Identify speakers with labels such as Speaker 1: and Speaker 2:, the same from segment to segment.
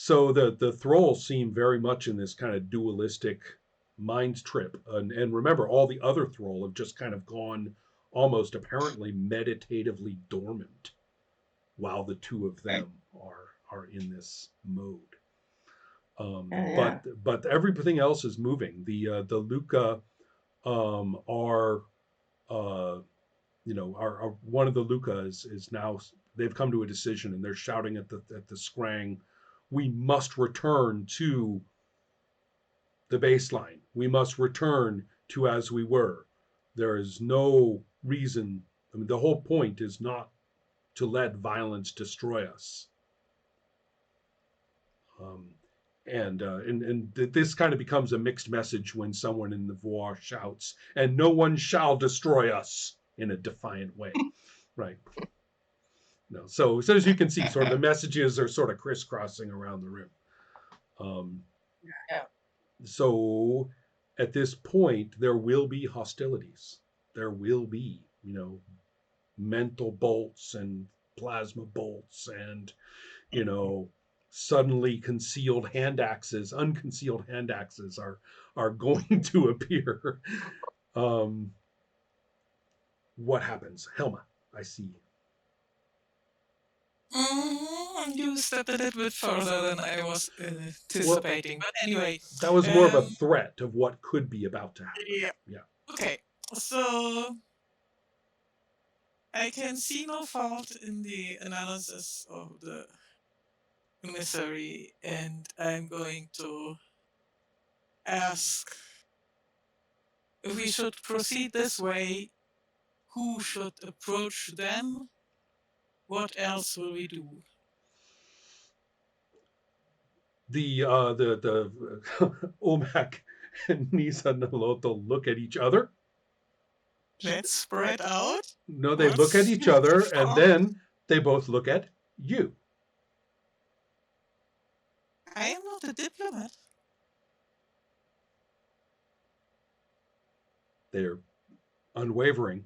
Speaker 1: So the thralls seem very much in this kind of dualistic mind trip, and remember, all the other thrall have just kind of gone almost apparently meditatively dormant, while the two of them are in this mode.
Speaker 2: Yeah.
Speaker 1: But everything else is moving. The Luca are are one of the Lucas is now, they've come to a decision and they're shouting at the Scrang, we must return to the baseline. We must return to as we were. There is no reason. I mean, the whole point is not to let violence destroy us. Um, and this kind of becomes a mixed message when someone in the Voir shouts, "And no one shall destroy us," in a defiant way, right? No, so as you can see, sort of the messages are sort of crisscrossing around the room. Um,
Speaker 2: Yeah.
Speaker 1: so at this point, there will be hostilities. There will be, mental bolts and plasma bolts and, you know, suddenly concealed hand axes, unconcealed hand axes are going to appear. Um, what happens? Helma, I see.
Speaker 3: You stepped a little bit further than I was
Speaker 1: Well,
Speaker 3: anticipating. But anyway,
Speaker 1: that was more of a
Speaker 3: um,
Speaker 1: threat of what could be about to happen.
Speaker 3: yeah.
Speaker 1: Yeah.
Speaker 3: Okay. So I can see no fault in the analysis of the emissary, and I'm going to ask if we should proceed this way, who should approach them? What else will we do?
Speaker 1: The Olmec and Nisa Naloto look at each other.
Speaker 3: Let's spread out.
Speaker 1: No, they look at
Speaker 3: What's
Speaker 1: each
Speaker 3: not too
Speaker 1: other, and
Speaker 3: far?
Speaker 1: then they both look at you.
Speaker 3: I am not a diplomat.
Speaker 1: They're unwavering.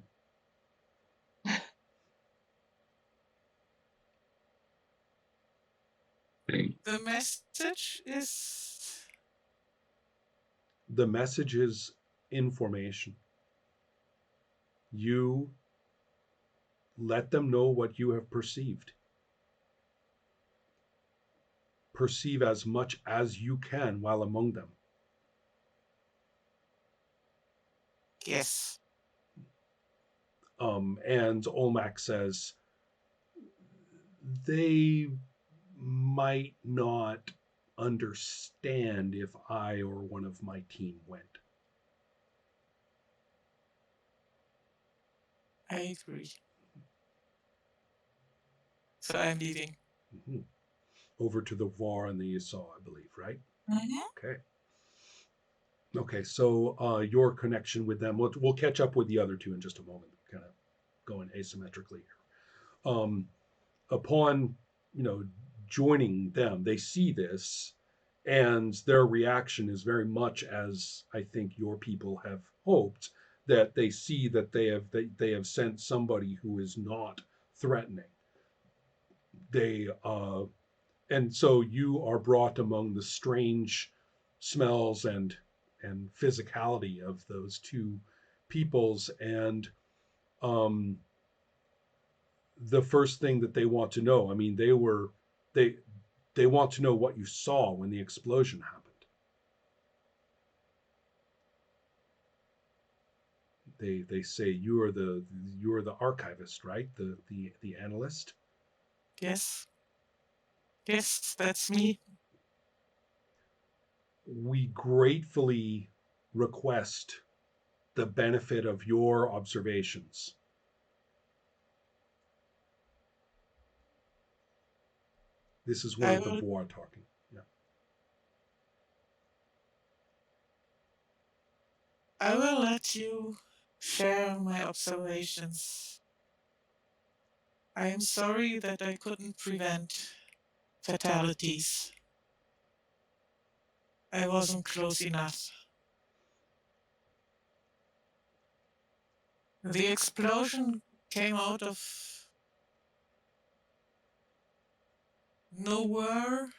Speaker 3: The message is
Speaker 1: The message is information. You let them know what you have perceived. Perceive as much as you can while among them.
Speaker 3: yes.
Speaker 1: And Olmec says they might not understand if I or one of my team went.
Speaker 3: I agree. So I'm leaving.
Speaker 1: Mm-hmm. Over to the Var and the Ysaw, I believe, right?
Speaker 3: Mhm.
Speaker 1: Okay. Okay, so your connection with them, we'll catch up with the other two in just a moment, kind of going asymmetrically here. Upon, you know, joining them, they see this, and their reaction is very much as I think your people have hoped, that they see that they have sent somebody who is not threatening. They and so you are brought among the strange smells and physicality of those two peoples, and um, the first thing that they want to know, I mean, they they want to know what you saw when the explosion happened. They say you are the archivist, right? The analyst.
Speaker 3: Yes. Yes, that's me.
Speaker 1: We gratefully request the benefit of your observations. This is one
Speaker 3: I
Speaker 1: of the
Speaker 3: will
Speaker 1: Boar talking. Yeah.
Speaker 3: I will let you share my observations. I am sorry that I couldn't prevent fatalities. I wasn't close enough. The explosion came out of nowhere,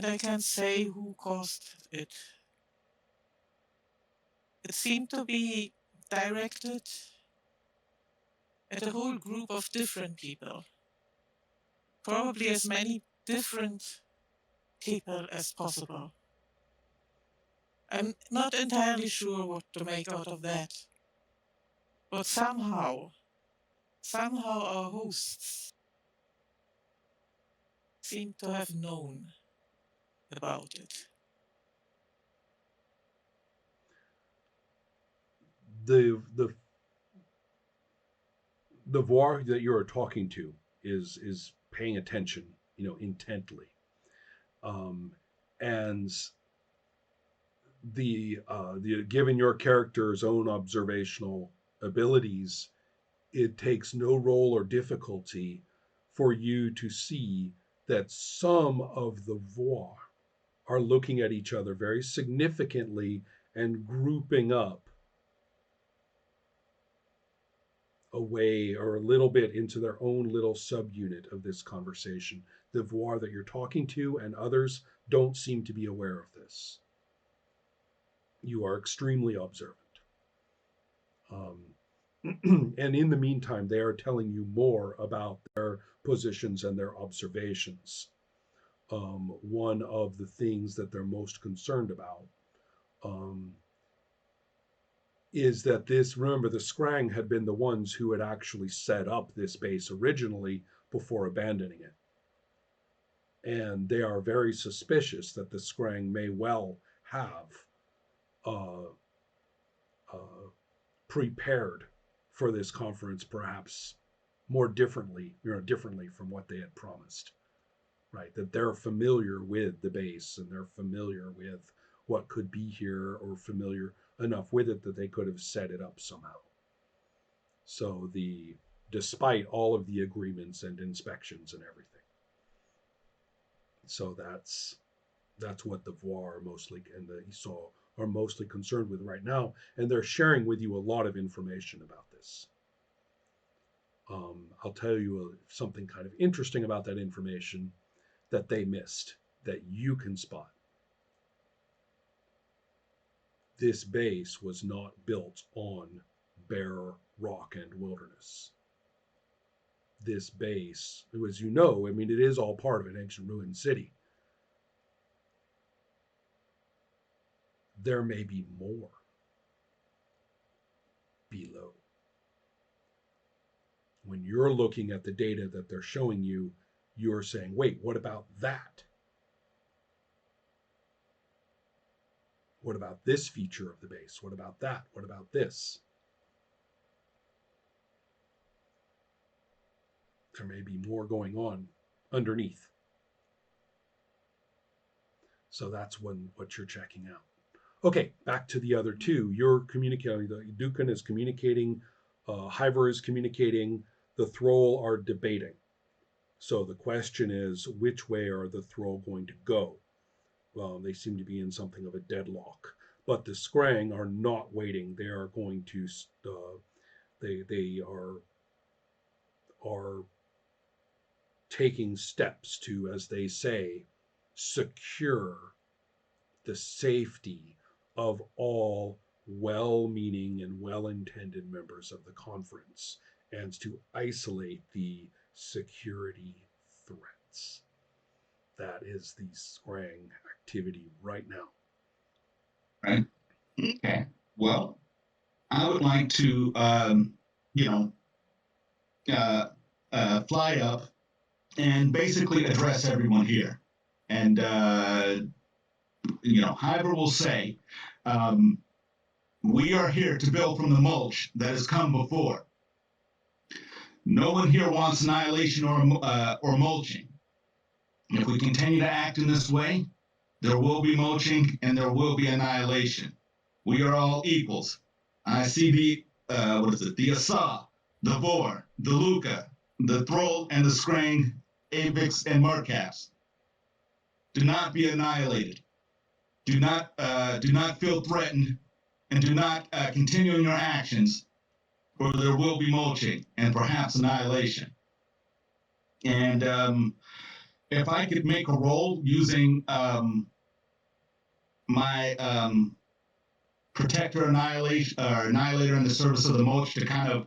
Speaker 3: and I can't say who caused it. It seemed to be directed at a whole group of different people, probably as many different people as possible. I'm not entirely sure what to make out of that, but somehow our hosts seem to have known about it.
Speaker 1: The voir that you are talking to is paying attention, intently, and the given your character's own observational abilities, it takes no role or difficulty for you to see that some of the voir are looking at each other very significantly and grouping up away or a little bit into their own little subunit of this conversation. The voir that you're talking to and others don't seem to be aware of this. You are extremely observant. And in the meantime, they are telling you more about their positions and their observations. One of the things that they're most concerned about is that remember, the Scrang had been the ones who had actually set up this base originally before abandoning it. And they are very suspicious that the Scrang may well have prepared for this conference, perhaps more differently from what they had promised, right? That they're familiar with the base and they're familiar with what could be here, or familiar enough with it that they could have set it up somehow. So despite all of the agreements and inspections and everything. So that's what the voir mostly and the Esau are mostly concerned with right now, and they're sharing with you a lot of information about this. I'll tell you something kind of interesting about that information that they missed, that you can spot. This base was not built on bare rock and wilderness. This base, as you know, it is all part of an ancient ruined city. There may be more below. When you're looking at the data that they're showing you, you're saying, wait, what about that? What about this feature of the base? What about that? What about this? There may be more going on underneath. So that's what you're checking out. Okay, back to the other two. You're communicating. Dukan is communicating. Hiver is communicating. The Thrall are debating. So the question is, which way are the Thrall going to go? They seem to be in something of a deadlock. But the Scrang are not waiting. They are going to. They are taking steps to, as they say, secure the safety of all well-meaning and well-intended members of the conference, and to isolate the security threats. That is the Scrang activity right now.
Speaker 2: Right. Okay. Well, I would like to, fly up and basically address everyone here. And, Hiver will say, we are here to build from the mulch that has come before. No one here wants annihilation or mulching. If we continue to act in this way, there will be mulching and there will be annihilation. We are all equals. I see the Asa, the Vor, the Luca, the Thrall, and the Scrang, Avix, and Marcaps. Do not be annihilated. Do not feel threatened, and do not continue in your actions, or there will be mulching and perhaps annihilation. And if I could make a roll using my protector annihilation or annihilator in the service of the mulch to kind of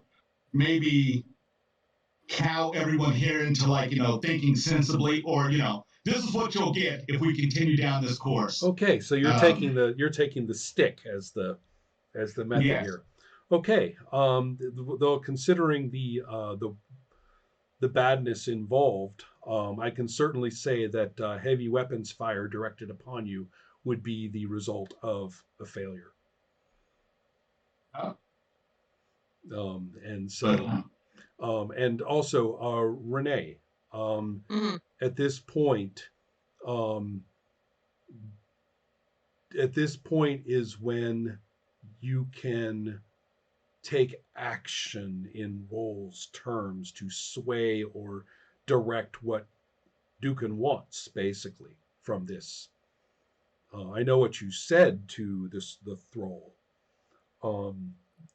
Speaker 2: maybe cow everyone here into like, thinking sensibly, or, this is what you'll get if we continue down this course.
Speaker 1: Okay, so you're taking the stick as the method
Speaker 2: Yes.
Speaker 1: here. Okay, though considering the badness involved, I can certainly say that heavy weapons fire directed upon you would be the result of a failure. And so, and also, Renee, at this point, is when you can take action in roles terms to sway or direct what Dukan wants, basically, from this. I know what you said to the thrall.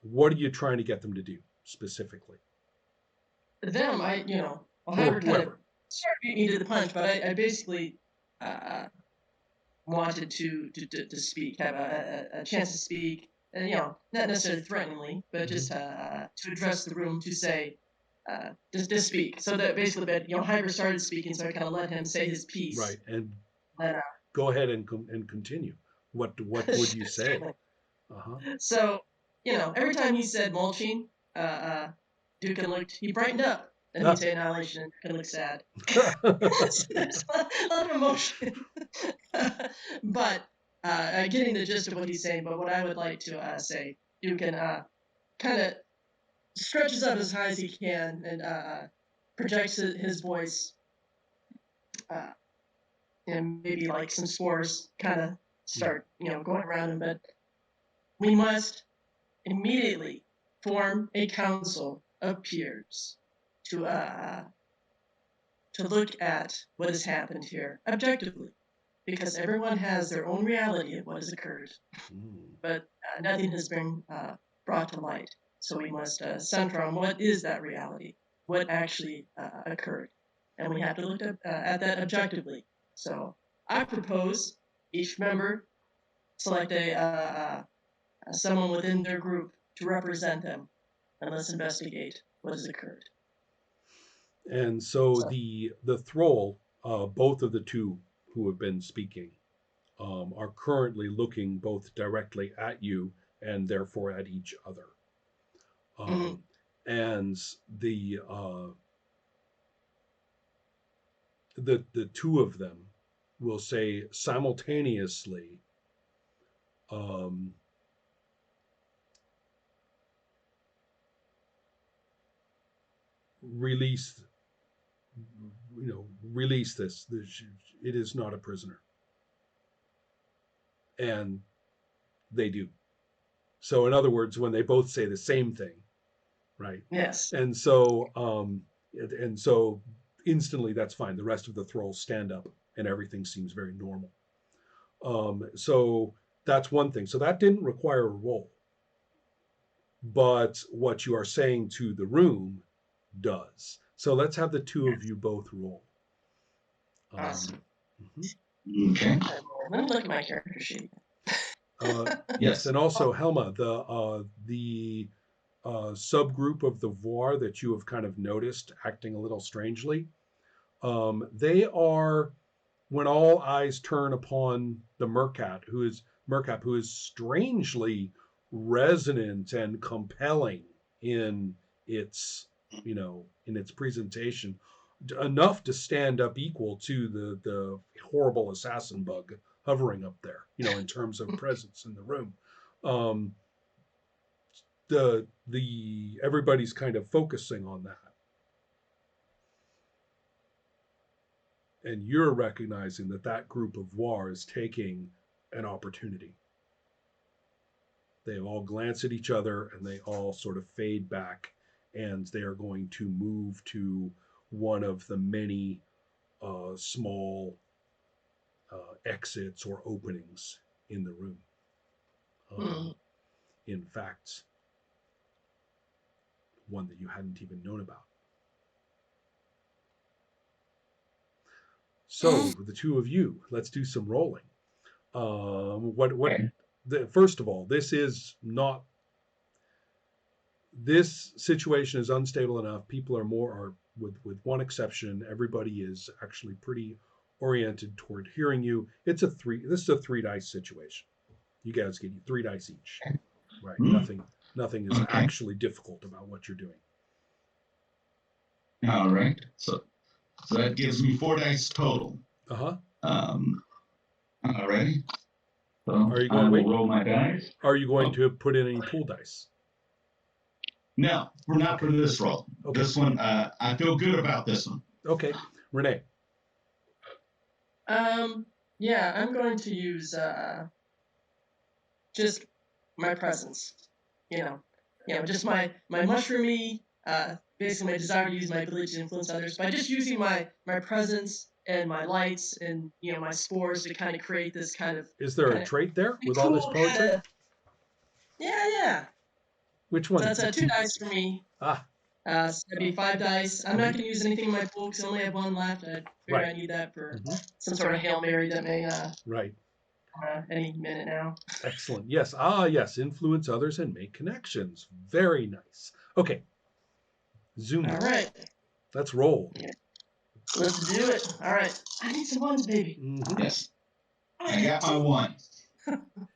Speaker 1: What are you trying to get them to do specifically?
Speaker 4: Them, I'll have her kind of start beat me to the punch, but I basically wanted to speak, have a chance to speak, and not necessarily threateningly, but just to address the room, to say, just speak. So that basically, Hyber started speaking, so I kind of let him say his piece.
Speaker 1: Right, and
Speaker 4: then,
Speaker 1: go ahead and continue. What would you say?
Speaker 4: So, every time he said mulching, Dukan he brightened up. And he'd say annihilation, and Dukan looked sad. So there's a lot of emotion. But getting the gist of what he's saying, but what I would like to say, Dukan kind of stretches up as high as he can and projects his voice, and maybe like some spores kind of start, going around him. But we must immediately form a council of peers to look at what has happened here objectively, because everyone has their own reality of what has occurred, but nothing has been brought to light. So we must center on what is that reality, what actually occurred, and we have to look at that objectively. So I propose each member select someone within their group to represent them, and let's investigate what has occurred.
Speaker 1: And so the thrall, both of the two who have been speaking, are currently looking both directly at you and therefore at each other. And the two of them will say simultaneously, release this. It is not a prisoner. And they do. So in other words, when they both say the same thing, right?
Speaker 4: Yes.
Speaker 1: And so instantly that's fine. The rest of the thralls stand up and everything seems very normal. So that's one thing. So that didn't require a roll. But what you are saying to the room does. So let's have the two of you both roll.
Speaker 4: Awesome.
Speaker 2: Okay.
Speaker 4: Let me look at my character sheet.
Speaker 1: Yes, and also Helma, the subgroup of the Voir that you have kind of noticed acting a little strangely. They are, when all eyes turn upon the Merkap, who is strangely resonant and compelling in its presentation, enough to stand up equal to the horrible assassin bug hovering up there, in terms of presence in the room. Everybody's kind of focusing on that. And you're recognizing that group of Voir is taking an opportunity. They all glance at each other and they all sort of fade back, and they are going to move to one of the many small exits or openings in the room. In fact, one that you hadn't even known about. So the two of you, let's do some rolling. What?
Speaker 2: Okay.
Speaker 1: First of all, this is not. This situation is unstable enough. People are with one exception. Everybody is actually pretty oriented toward hearing you. This is a 3 dice situation. You guys get 3 dice each, right? Nothing is
Speaker 2: Okay.
Speaker 1: actually difficult about what you're doing.
Speaker 2: All right. So that gives me 4 dice total.
Speaker 1: Uh-huh.
Speaker 2: All righty. So
Speaker 1: Are you
Speaker 2: I
Speaker 1: going?
Speaker 2: will roll my dice.
Speaker 1: Are you going to put in any pool dice?
Speaker 2: No, we're not for this roll.
Speaker 1: Okay.
Speaker 2: This one, I feel good about this one.
Speaker 1: Okay, Renee.
Speaker 4: Yeah, I'm going to use just my presence. Just my mushroomy, basically my desire to use my ability to influence others by just using my presence and my lights and my spores to kind of create this kind of.
Speaker 1: Is there a trait there with all this poetry?
Speaker 4: Yeah.
Speaker 1: Which one?
Speaker 4: So that's 2 dice for me. So that'd be 5 dice. I'm not going to use anything in my pool because I only have 1 left. I figure I need that for some sort of Hail Mary that may
Speaker 1: right.
Speaker 4: Any minute now.
Speaker 1: Excellent. Yes. Yes. Influence others and make connections. Very nice. Okay. Zoom.
Speaker 4: All right.
Speaker 1: Let's roll.
Speaker 4: Let's do it. All right. I need some ones, baby.
Speaker 2: Yes. I got my 1.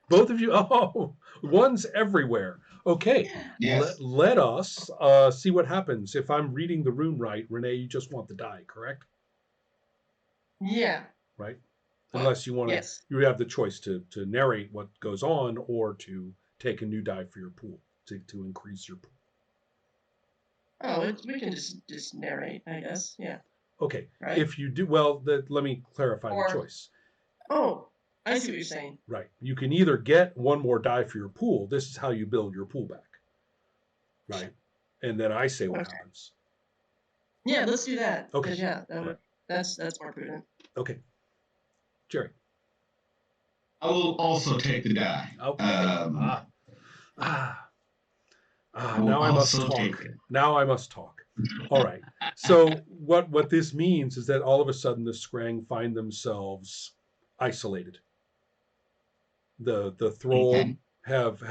Speaker 1: Both of you. Oh, 1s everywhere. Okay.
Speaker 2: Yes.
Speaker 1: Let us see what happens. If I'm reading the room right, Renee, you just want the die, correct?
Speaker 4: Yeah.
Speaker 1: Right? Unless you want to, you have the choice to narrate what goes on or to take a new die for your pool to increase your pool.
Speaker 4: Oh, we can just narrate, I guess. Yeah.
Speaker 1: Okay.
Speaker 4: Right?
Speaker 1: If you do, well, let me clarify the choice.
Speaker 4: Oh, I see what you're saying.
Speaker 1: Right. You can either get 1 more die for your pool. This is how you build your pool back. Right. And then I say what happens.
Speaker 4: Yeah, let's do that.
Speaker 1: Okay.
Speaker 4: Yeah, that's more prudent.
Speaker 1: Okay. Jerry.
Speaker 2: I will also take the die.
Speaker 1: Okay.
Speaker 2: Now
Speaker 1: I must talk. Now I must talk. All right. So what this means is that all of a sudden the Scrang find themselves isolated. The Thrall have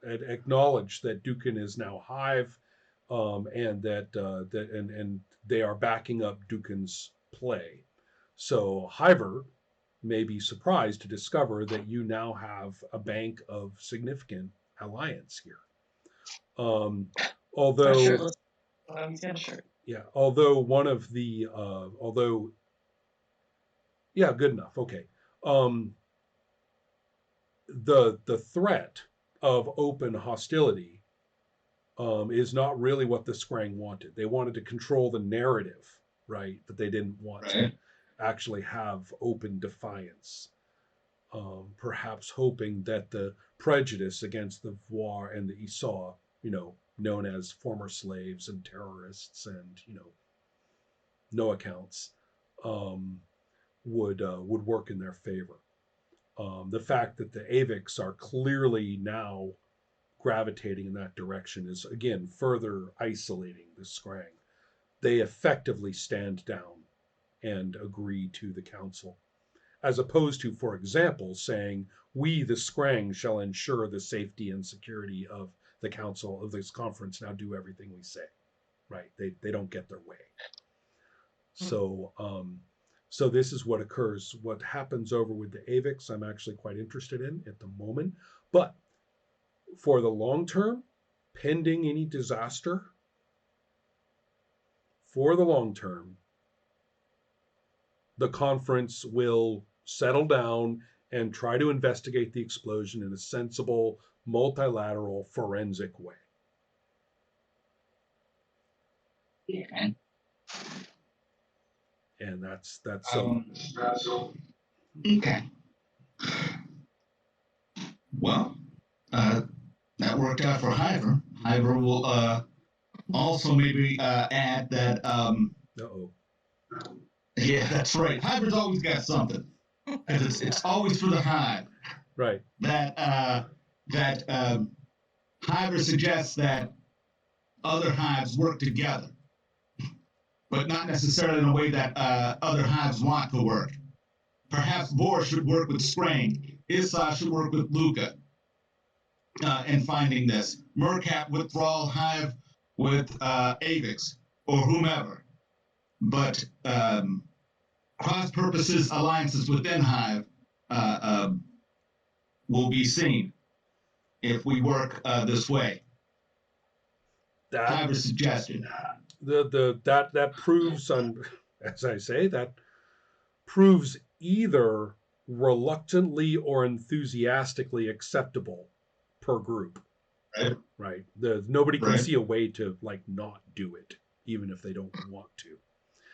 Speaker 1: acknowledged that Dukan is now Hive, and that they are backing up Dukan's play. So Hiver may be surprised to discover that you now have a bank of significant alliance here. Although one of the good enough. Okay. The threat of open hostility is not really what the Scrang wanted. They wanted to control the narrative, right? But they didn't want to actually have open defiance. Perhaps hoping that the prejudice against the Voir and the Esau, known as former slaves and terrorists and no accounts, would work in their favor. The fact that the Aviks are clearly now gravitating in that direction is again further isolating the Scrang. They effectively stand down and agree to the council, as opposed to, for example, saying, "We, the Scrang, shall ensure the safety and security of the council of this conference. Now do everything we say." Right? They don't get their way. So this is what occurs. What happens over with the Aviks, I'm actually quite interested in at the moment. But for the long term, pending any disaster, for the long term, the conference will settle down and try to investigate the explosion in a sensible, multilateral, forensic way.
Speaker 2: Okay.
Speaker 1: And that's
Speaker 2: okay. Well, that worked out for Hiver. Hiver will also maybe add that. Yeah, that's right. Hiver's always got something. Because it's always for the Hive.
Speaker 1: Right.
Speaker 2: That Hiver suggests that other hives work together. but not necessarily in a way that other hives want to work. Perhaps Vor should work with Scrane. Issa should work with Luca in finding this. Mercap with Thrall, Hive with Avix, or whomever. But cross purposes alliances within Hive will be seen if we work this way. Hive a suggestion.
Speaker 1: That proves on, as I say, that proves either reluctantly or enthusiastically acceptable per group.
Speaker 2: Right.
Speaker 1: Right. Nobody can
Speaker 2: Right.
Speaker 1: see a way to like not do it, even if they don't want to.